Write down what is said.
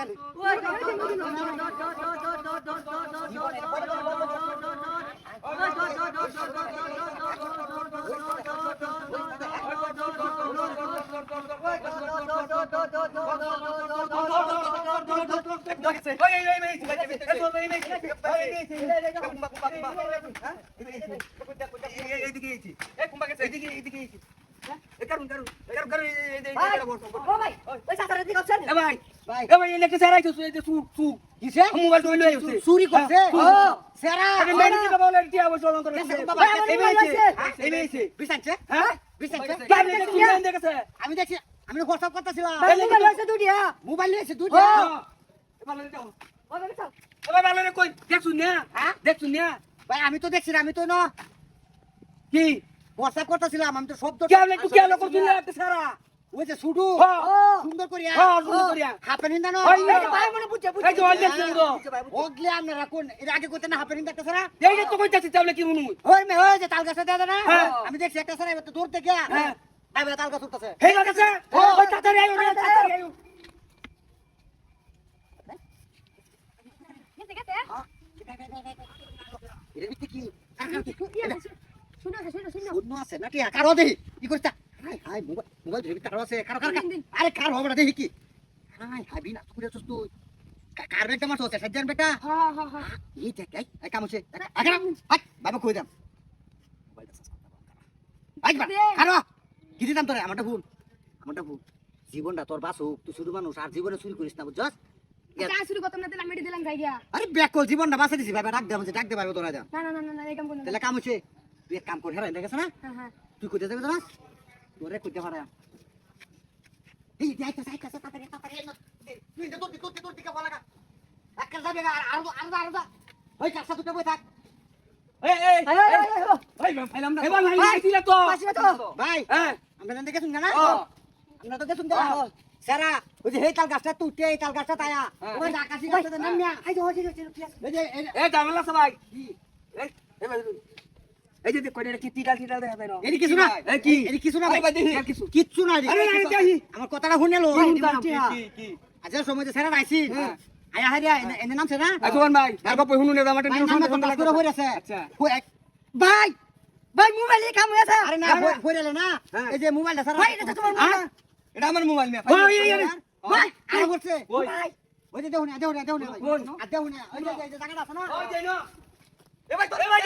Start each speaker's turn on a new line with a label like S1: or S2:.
S1: খালি চুরি করছে আমি দেখছি আমি হোয়াটসঅ্যাপ করতেছিলাম মোবাইল নিয়েছে দুইটা ভাই আমি তো দেখছি আমি তো না কি হোয়াটসঅ্যাপ করতেছিলাম আমি তো শব্দ ওই যে শুধু সুন্দর করিয়া হাফের নিন্দা নয় ওগলে আপনারা কোন এর আগে কইতে না হাফের নিন্দা একটা সারা ওই মে ওই যে তাল গাছে দাদা না আমি দেখছি একটা সারা এবার তো দূর থেকে আমি তাল গাছ উঠতেছে এর ভিতরে কি শুনো আছে নাকি কারো দেখি কি করছ হাই হাই মোবাইল ধরে কারো আছে কারো আরে কার হবে না দেখি কি হাই হাবি না তুই তো তুই কার বেটা মাছ আছে সাজ্জান বেটা হ্যাঁ এই দেখ এই কাম আছে আগে হাই বাবা কই দাম মোবাইলটা সাস করতে আই বা কারো কি দিতাম তোরে আমারটা ভুল জীবনটা তোর বাসু তুই শুধু মানুষ আর জীবনে চুরি করিস না বুঝছস
S2: শুরু করতাম না তাহলে আমি দিলাম জায়গা
S1: আরে ব্যাক জীবনটা বাঁচা দিছি ভাই ডাক দে ভাই তোরা দাম
S2: না এই কাম করব
S1: তাহলে কাম হচ্ছে তুই এক কাম কর হেরা দেখছ না
S2: হ্যাঁ
S1: তুই কইতে যাবে না তোরে কইতে পারে এই যাইতা তাড়াতাড়ি তুই তোর দিকে বলা একটা যাবে আর ওই কাছে দুটো বই থাক ভাই আমরা দেখে শুন না আমরা তো দেখুন সারা ওই যে এই তাল গাছটা তুইতে এই তাল গাছটা তায়া ওই আকাশি গাছটা নাম না এই যে
S3: এই জামেলা সবাই এই যে কইরা কি তিটাল দেখা যায় না
S1: এরি কিছু না এরি কিছু না ভাই কিচ্ছু না আমার কথাটা শুনে লো
S3: কি
S1: আজ সময় সারা রাইছি আয়া হারিয়া এনে নামছে না
S3: আজমান ভাই আর গপ শুনুন না আমাদের নিউজ শুনতে
S1: শুনে হই আছে
S3: আচ্ছা
S2: ভাই মোবাইলে কাম হয়েছে
S1: আরে না হইলে না এই যে মোবাইলটা সারা
S2: ভাই এটা তোমার মোবাইল
S3: এটা আমার মোবাইল মে
S1: ভাই আর করছে
S2: ভাই
S1: ওই যে দেও না আর দেও না ওই যে জায়গাটা আছে না
S3: ওই যাই না এ ভাই তোরে ভাই